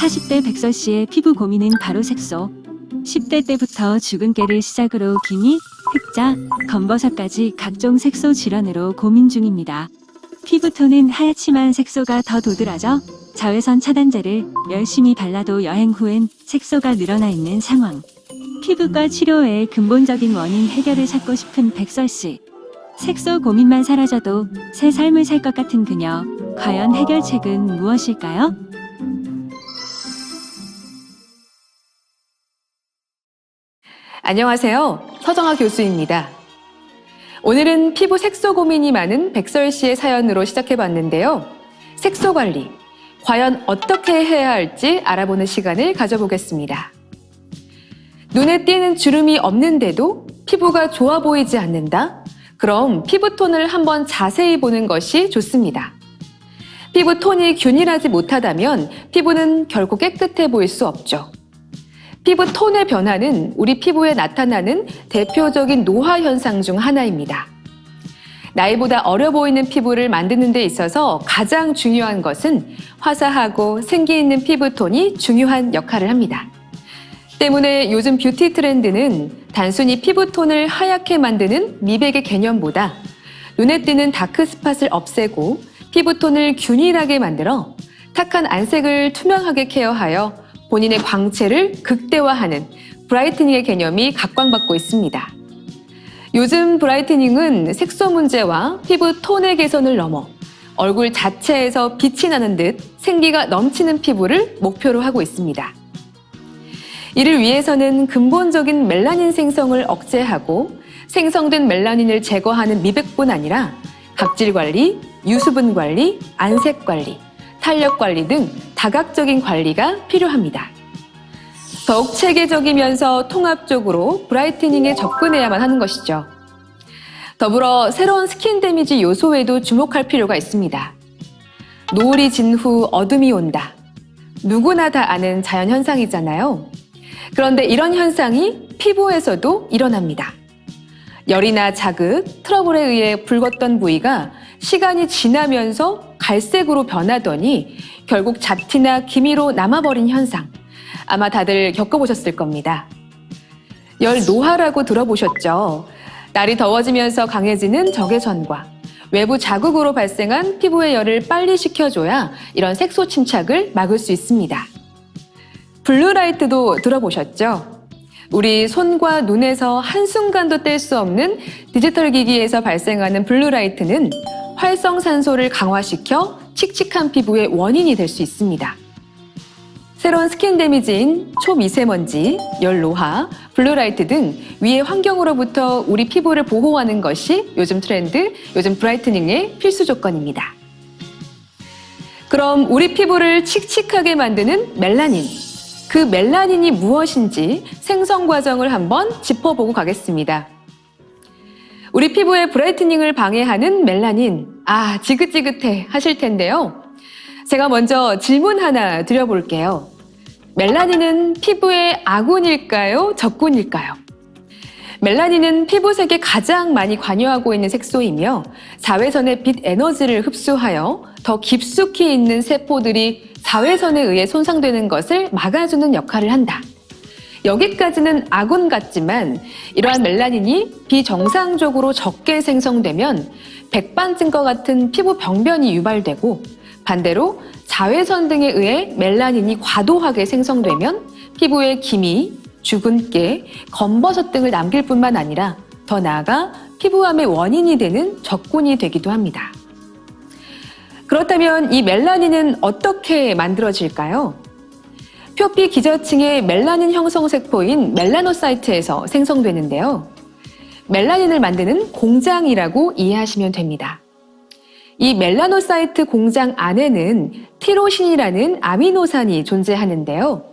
40대 백설 씨의 피부 고민은 바로 색소. 10대 때부터 주근깨를 시작으로 기미, 흑자, 검버섯까지 각종 색소 질환으로 고민 중입니다. 피부톤은 하얗지만 색소가 더 도드라져 자외선 차단제를 열심히 발라도 여행 후엔 색소가 늘어나 있는 상황. 피부과 치료의 근본적인 원인 해결을 찾고 싶은 백설 씨. 색소 고민만 사라져도 새 삶을 살 것 같은 그녀. 과연 해결책은 무엇일까요? 안녕하세요. 서정아 교수입니다. 오늘은 피부 색소 고민이 많은 백설 씨의 사연으로 시작해봤는데요. 색소 관리, 과연 어떻게 해야 할지 알아보는 시간을 가져보겠습니다. 눈에 띄는 주름이 없는데도 피부가 좋아 보이지 않는다? 그럼 피부톤을 한번 자세히 보는 것이 좋습니다. 피부톤이 균일하지 못하다면 피부는 결코 깨끗해 보일 수 없죠. 피부톤의 변화는 우리 피부에 나타나는 대표적인 노화 현상 중 하나입니다. 나이보다 어려 보이는 피부를 만드는 데 있어서 가장 중요한 것은 화사하고 생기 있는 피부톤이 중요한 역할을 합니다. 때문에 요즘 뷰티 트렌드는 단순히 피부톤을 하얗게 만드는 미백의 개념보다 눈에 띄는 다크스팟을 없애고 피부톤을 균일하게 만들어 탁한 안색을 투명하게 케어하여 본인의 광채를 극대화하는 브라이트닝의 개념이 각광받고 있습니다. 요즘 브라이트닝은 색소 문제와 피부 톤의 개선을 넘어 얼굴 자체에서 빛이 나는 듯 생기가 넘치는 피부를 목표로 하고 있습니다. 이를 위해서는 근본적인 멜라닌 생성을 억제하고 생성된 멜라닌을 제거하는 미백뿐 아니라 각질 관리, 유수분 관리, 안색 관리, 탄력 관리 등 다각적인 관리가 필요합니다. 더욱 체계적이면서 통합적으로 브라이트닝에 접근해야만 하는 것이죠. 더불어 새로운 스킨 데미지 요소에도 주목할 필요가 있습니다. 노을이 진 후 어둠이 온다. 누구나 다 아는 자연현상이잖아요. 그런데 이런 현상이 피부에서도 일어납니다. 열이나 자극, 트러블에 의해 붉었던 부위가 시간이 지나면서 갈색으로 변하더니 결국 잡티나 기미로 남아버린 현상. 아마 다들 겪어보셨을 겁니다. 열 노화라고 들어보셨죠? 날이 더워지면서 강해지는 적외선과 외부 자극으로 발생한 피부의 열을 빨리 식혀줘야 이런 색소 침착을 막을 수 있습니다. 블루라이트도 들어보셨죠? 우리 손과 눈에서 한순간도 뗄 수 없는 디지털 기기에서 발생하는 블루라이트는 활성산소를 강화시켜 칙칙한 피부의 원인이 될 수 있습니다. 새로운 스킨 데미지인 초미세먼지, 열노화, 블루라이트 등 위의 환경으로부터 우리 피부를 보호하는 것이 요즘 트렌드, 요즘 브라이트닝의 필수 조건입니다. 그럼 우리 피부를 칙칙하게 만드는 멜라닌. 그 멜라닌이 무엇인지 생성 과정을 한번 짚어보고 가겠습니다. 우리 피부의 브라이트닝을 방해하는 멜라닌, 지긋지긋해 하실 텐데요. 제가 먼저 질문 하나 드려볼게요. 멜라닌은 피부의 아군일까요? 적군일까요? 멜라닌은 피부색에 가장 많이 관여하고 있는 색소이며 자외선의 빛 에너지를 흡수하여 더 깊숙이 있는 세포들이 자외선에 의해 손상되는 것을 막아주는 역할을 한다. 여기까지는 아군 같지만 이러한 멜라닌이 비정상적으로 적게 생성되면 백반증과 같은 피부 병변이 유발되고 반대로 자외선 등에 의해 멜라닌이 과도하게 생성되면 피부에 기미, 주근깨, 검버섯 등을 남길 뿐만 아니라 더 나아가 피부암의 원인이 되는 적군이 되기도 합니다. 그렇다면 이 멜라닌은 어떻게 만들어질까요? 표피 기저층의 멜라닌 형성 세포인 멜라노사이트에서 생성되는데요. 멜라닌을 만드는 공장이라고 이해하시면 됩니다. 이 멜라노사이트 공장 안에는 티로신이라는 아미노산이 존재하는데요.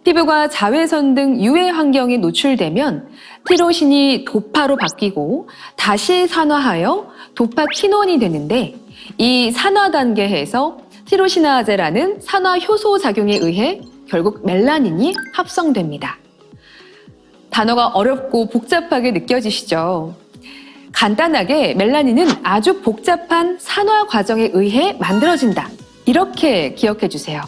피부가 자외선 등 유해 환경에 노출되면 티로신이 도파로 바뀌고 다시 산화하여 도파키논이 되는데 이 산화 단계에서 티로시나아제라는 산화 효소 작용에 의해 결국 멜라닌이 합성됩니다. 단어가 어렵고 복잡하게 느껴지시죠? 간단하게 멜라닌은 아주 복잡한 산화 과정에 의해 만들어진다. 이렇게 기억해 주세요.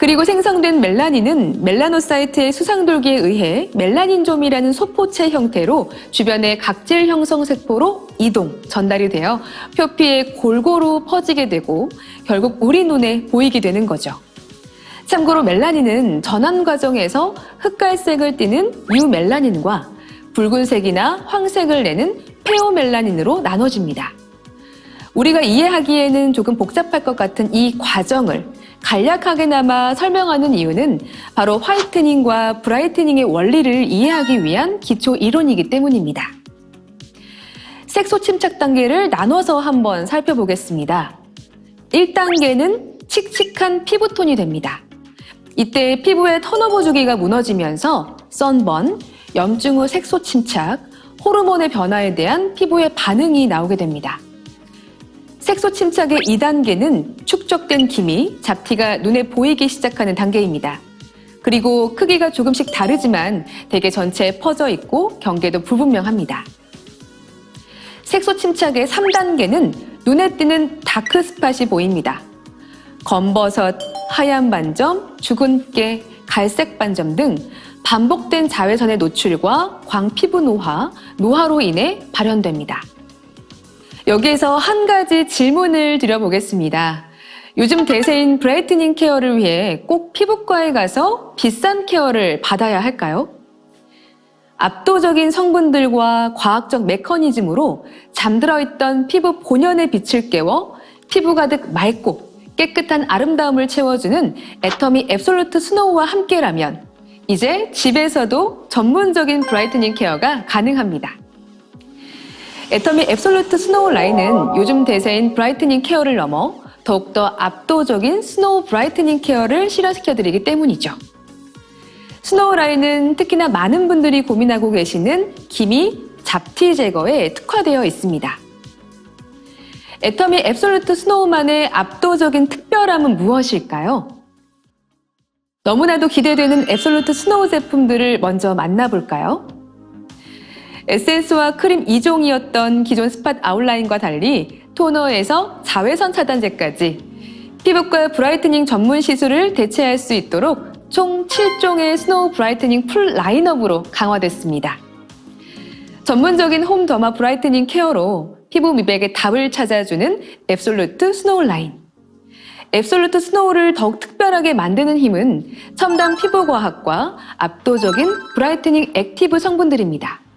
그리고 생성된 멜라닌은 멜라노사이트의 수상돌기에 의해 멜라닌좀이라는 소포체 형태로 주변의 각질 형성 세포로 이동, 전달이 되어 표피에 골고루 퍼지게 되고 결국 우리 눈에 보이게 되는 거죠. 참고로 멜라닌은 전환 과정에서 흑갈색을 띠는 유멜라닌과 붉은색이나 황색을 내는 페오멜라닌으로 나눠집니다. 우리가 이해하기에는 조금 복잡할 것 같은 이 과정을 간략하게나마 설명하는 이유는 바로 화이트닝과 브라이트닝의 원리를 이해하기 위한 기초 이론이기 때문입니다. 색소 침착 단계를 나눠서 한번 살펴보겠습니다. 1단계는 칙칙한 피부톤이 됩니다. 이때 피부의 턴오버 주기가 무너지면서 선번, 염증 후 색소 침착, 호르몬의 변화에 대한 피부의 반응이 나오게 됩니다. 색소 침착의 2단계는 축적된 기미, 잡티가 눈에 보이기 시작하는 단계입니다. 그리고 크기가 조금씩 다르지만 대개 전체에 퍼져 있고 경계도 불분명합니다. 색소 침착의 3단계는 눈에 띄는 다크 스팟이 보입니다. 검버섯, 하얀 반점, 죽은 깨, 갈색 반점 등 반복된 자외선의 노출과 광피부 노화, 노화로 인해 발현됩니다. 여기에서 한 가지 질문을 드려보겠습니다. 요즘 대세인 브라이트닝 케어를 위해 꼭 피부과에 가서 비싼 케어를 받아야 할까요? 압도적인 성분들과 과학적 메커니즘으로 잠들어 있던 피부 본연의 빛을 깨워 피부 가득 맑고 깨끗한 아름다움을 채워주는 애터미 앱솔루트 스노우와 함께라면 이제 집에서도 전문적인 브라이트닝 케어가 가능합니다. 애터미 앱솔루트 스노우 라인은 요즘 대세인 브라이트닝 케어를 넘어 더욱더 압도적인 스노우 브라이트닝 케어를 실현시켜드리기 때문이죠. 스노우 라인은 특히나 많은 분들이 고민하고 계시는 기미, 잡티 제거에 특화되어 있습니다. 애터미 앱솔루트 스노우만의 압도적인 특별함은 무엇일까요? 너무나도 기대되는 앱솔루트 스노우 제품들을 먼저 만나볼까요? 에센스와 크림 2종이었던 기존 스팟 아웃라인과 달리 토너에서 자외선 차단제까지 피부과 브라이트닝 전문 시술을 대체할 수 있도록 총 7종의 스노우 브라이트닝 풀 라인업으로 강화됐습니다. 전문적인 홈 더마 브라이트닝 케어로 피부 미백의 답을 찾아주는 앱솔루트 스노우 라인. 앱솔루트 스노우를 더욱 특별하게 만드는 힘은 첨단 피부과학과 압도적인 브라이트닝 액티브 성분들입니다.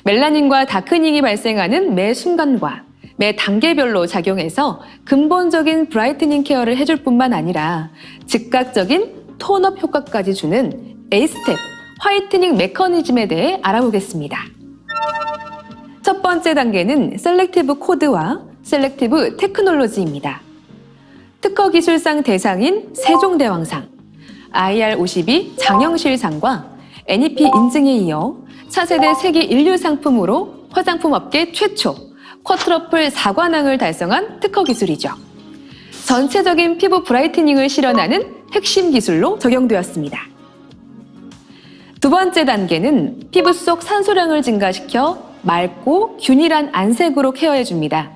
멜라닌과 다크닝이 발생하는 매 순간과 매 단계별로 작용해서 근본적인 브라이트닝 케어를 해줄 뿐만 아니라 즉각적인 톤업 효과까지 주는 A스텝 화이트닝 메커니즘에 대해 알아보겠습니다. 첫 번째 단계는 셀렉티브 코드와 셀렉티브 테크놀로지입니다. 특허 기술상 대상인 세종대왕상, IR52 장영실상과 NEP 인증에 이어 차세대 세계 인류 상품으로 화장품 업계 최초 쿼트러플 4관왕을 달성한 특허 기술이죠. 전체적인 피부 브라이트닝을 실현하는 핵심 기술로 적용되었습니다. 두 번째 단계는 피부 속 산소량을 증가시켜 맑고 균일한 안색으로 케어해줍니다.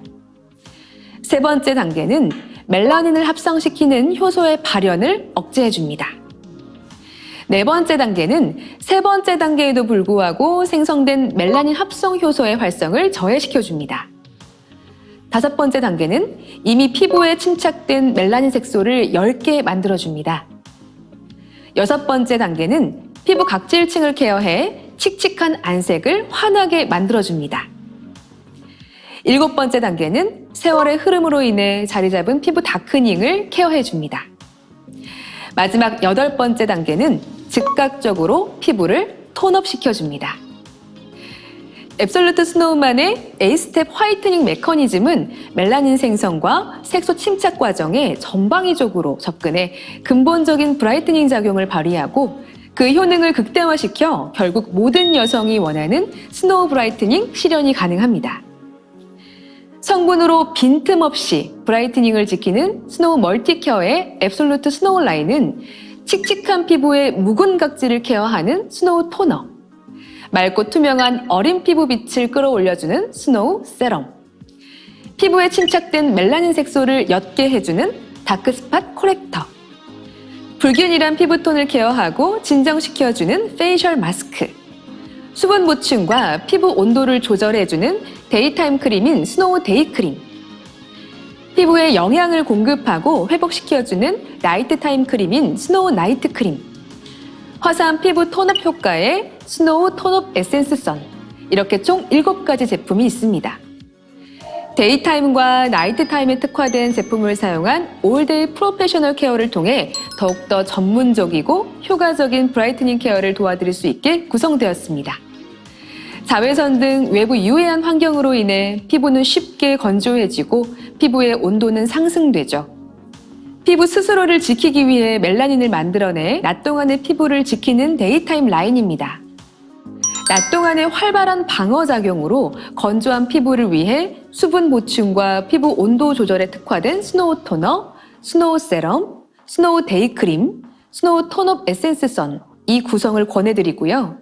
세 번째 단계는 멜라닌을 합성시키는 효소의 발현을 억제해줍니다. 네 번째 단계는 세 번째 단계에도 불구하고 생성된 멜라닌 합성 효소의 활성을 저해시켜줍니다. 다섯 번째 단계는 이미 피부에 침착된 멜라닌 색소를 10개 만들어줍니다. 여섯 번째 단계는 피부 각질층을 케어해 칙칙한 안색을 환하게 만들어줍니다. 일곱 번째 단계는 세월의 흐름으로 인해 자리 잡은 피부 다크닝을 케어해줍니다. 마지막 여덟 번째 단계는 즉각적으로 피부를 톤업시켜줍니다. 앱솔루트 스노우만의 A스텝 화이트닝 메커니즘은 멜라닌 생성과 색소 침착 과정에 전방위적으로 접근해 근본적인 브라이트닝 작용을 발휘하고 그 효능을 극대화시켜 결국 모든 여성이 원하는 스노우 브라이트닝 실현이 가능합니다. 성분으로 빈틈없이 브라이트닝을 지키는 스노우 멀티케어의 앱솔루트 스노우 라인은 칙칙한 피부의 묵은 각질을 케어하는 스노우 토너, 맑고 투명한 어린 피부 빛을 끌어올려주는 스노우 세럼, 피부에 침착된 멜라닌 색소를 옅게 해주는 다크 스팟 코렉터, 불균일한 피부톤을 케어하고 진정시켜주는 페이셜 마스크. 수분 보충과 피부 온도를 조절해주는 데이타임 크림인 스노우 데이 크림. 피부에 영양을 공급하고 회복시켜주는 나이트 타임 크림인 스노우 나이트 크림. 화사한 피부 톤업 효과의 스노우 톤업 에센스 선. 이렇게 총 7가지 제품이 있습니다. 데이타임과 나이트타임에 특화된 제품을 사용한 올데이 프로페셔널 케어를 통해 더욱더 전문적이고 효과적인 브라이트닝 케어를 도와드릴 수 있게 구성되었습니다. 자외선 등 외부 유해한 환경으로 인해 피부는 쉽게 건조해지고 피부의 온도는 상승되죠. 피부 스스로를 지키기 위해 멜라닌을 만들어내 낮 동안의 피부를 지키는 데이타임 라인입니다. 낮 동안의 활발한 방어작용으로 건조한 피부를 위해 수분 보충과 피부 온도 조절에 특화된 스노우 토너, 스노우 세럼, 스노우 데이 크림, 스노우 톤업 에센스 선, 이 구성을 권해드리고요.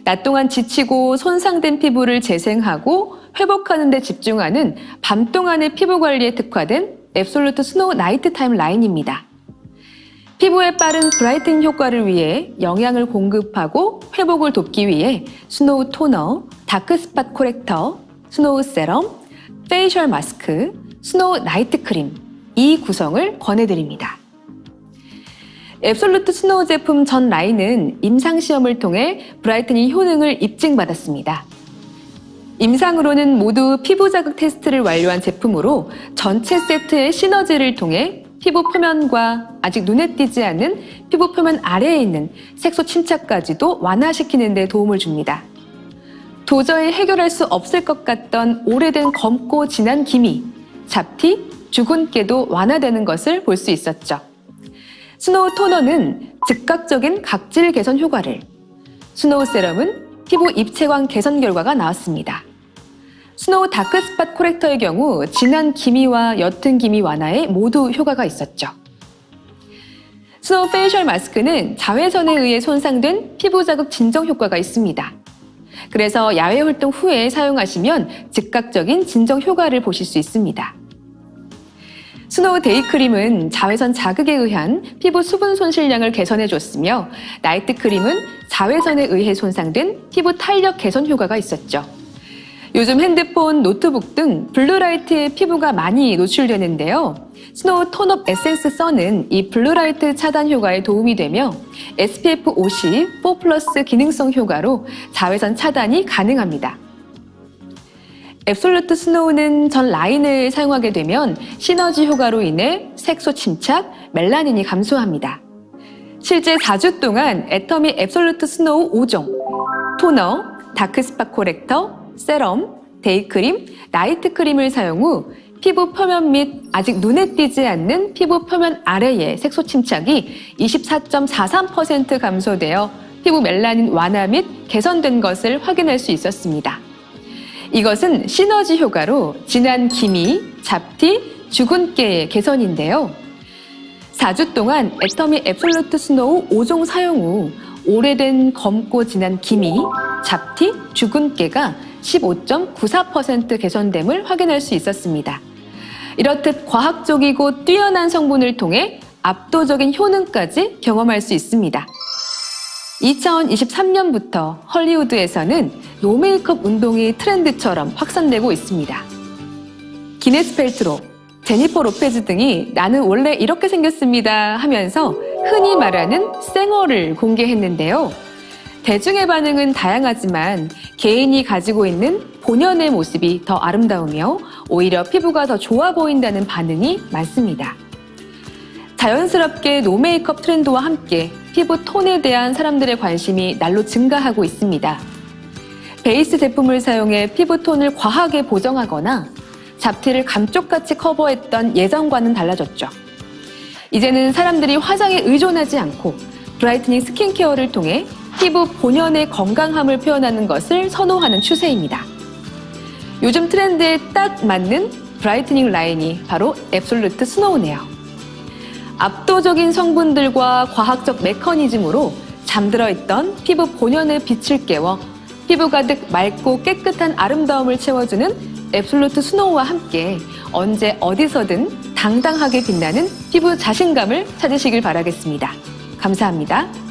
낮 동안 지치고 손상된 피부를 재생하고 회복하는 데 집중하는 밤 동안의 피부 관리에 특화된 앱솔루트 스노우 나이트 타임 라인입니다. 피부의 빠른 브라이트닝 효과를 위해 영양을 공급하고 회복을 돕기 위해 스노우 토너, 다크 스팟 코렉터, 스노우 세럼, 페이셜 마스크, 스노우 나이트 크림, 이 구성을 권해드립니다. 앱솔루트 스노우 제품 전 라인은 임상시험을 통해 브라이트닝 효능을 입증받았습니다. 임상으로는 모두 피부 자극 테스트를 완료한 제품으로 전체 세트의 시너지를 통해 피부 표면과 아직 눈에 띄지 않는 피부 표면 아래에 있는 색소 침착까지도 완화시키는 데 도움을 줍니다. 도저히 해결할 수 없을 것 같던 오래된 검고 진한 기미, 잡티, 주근깨도 완화되는 것을 볼 수 있었죠. 스노우 토너는 즉각적인 각질 개선 효과를, 스노우 세럼은 피부 입체광 개선 결과가 나왔습니다. 스노우 다크 스팟 코렉터의 경우 진한 기미와 옅은 기미 완화에 모두 효과가 있었죠. 스노우 페이셜 마스크는 자외선에 의해 손상된 피부 자극 진정 효과가 있습니다. 그래서 야외 활동 후에 사용하시면 즉각적인 진정 효과를 보실 수 있습니다. 스노우 데이 크림은 자외선 자극에 의한 피부 수분 손실량을 개선해줬으며 나이트 크림은 자외선에 의해 손상된 피부 탄력 개선 효과가 있었죠. 요즘 핸드폰, 노트북 등 블루라이트에 피부가 많이 노출되는데요. 스노우 톤업 에센스 선은 이 블루라이트 차단 효과에 도움이 되며 SPF 50, 4+ 기능성 효과로 자외선 차단이 가능합니다. 앱솔루트 스노우는 전 라인을 사용하게 되면 시너지 효과로 인해 색소 침착, 멜라닌이 감소합니다. 실제 4주 동안 애터미 앱솔루트 스노우 5종, 토너, 다크 스팟 코렉터, 세럼, 데이크림, 나이트 크림을 사용 후 피부 표면 및 아직 눈에 띄지 않는 피부 표면 아래의 색소 침착이 24.43% 감소되어 피부 멜라닌 완화 및 개선된 것을 확인할 수 있었습니다. 이것은 시너지 효과로 진한 기미, 잡티, 주근깨의 개선인데요. 4주 동안 애터미 앱솔루트 스노우 5종 사용 후 오래된 검고 진한 기미, 잡티, 주근깨가 15.94% 개선됨을 확인할 수 있었습니다. 이렇듯 과학적이고 뛰어난 성분을 통해 압도적인 효능까지 경험할 수 있습니다. 2023년부터 헐리우드에서는 노메이크업 운동이 트렌드처럼 확산되고 있습니다. 기네스 펠트로, 제니퍼 로페즈 등이 나는 원래 이렇게 생겼습니다 하면서 흔히 말하는 쌩얼을 공개했는데요. 대중의 반응은 다양하지만 개인이 가지고 있는 본연의 모습이 더 아름다우며 오히려 피부가 더 좋아 보인다는 반응이 많습니다. 자연스럽게 노메이크업 트렌드와 함께 피부 톤에 대한 사람들의 관심이 날로 증가하고 있습니다. 베이스 제품을 사용해 피부 톤을 과하게 보정하거나 잡티를 감쪽같이 커버했던 예전과는 달라졌죠. 이제는 사람들이 화장에 의존하지 않고 브라이트닝 스킨케어를 통해 피부 본연의 건강함을 표현하는 것을 선호하는 추세입니다. 요즘 트렌드에 딱 맞는 브라이트닝 라인이 바로 앱솔루트 스노우네요. 압도적인 성분들과 과학적 메커니즘으로 잠들어 있던 피부 본연의 빛을 깨워 피부 가득 맑고 깨끗한 아름다움을 채워주는 앱솔루트 스노우와 함께 언제 어디서든 당당하게 빛나는 피부 자신감을 찾으시길 바라겠습니다. 감사합니다.